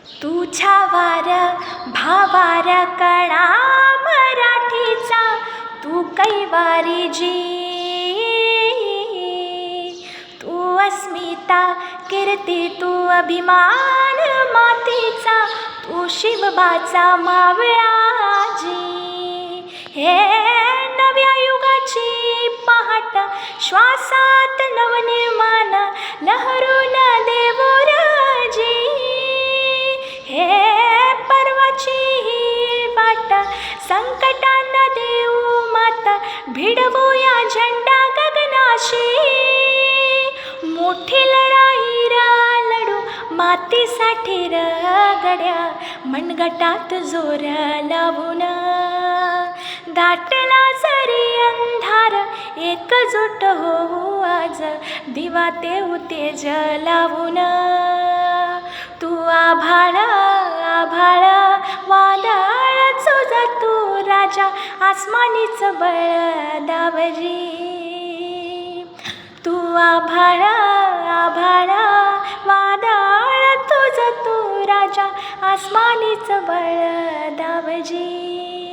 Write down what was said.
तुझ्या वार भावार कणा मराठीचा तू कैवारी जी, तू अस्मिता कीर्ती तू अभिमान मातीचा तू शिवबाचा मावळाजी. हे नव्या युगाची पहाट श्वासात नवनिर्माण लहरून देवो राजी. हे पर्वाची ही वाट संकटांना देऊ मात भिडवूया झेंडा गगनाशी. मोठी लढाई लढू मातीसाठी गड्या मनगटात जोर लावून. दाटला जरी अंधार एकजूट होऊ आज दिवा देऊ तेज लावून. तू आभाळ आभाळ वादळ तुझा तू राजा आसमानीच बळ दावरी. तू आभाळ आभाळ वादळ तुझा तू राजा आसमानीच बळ दावजी.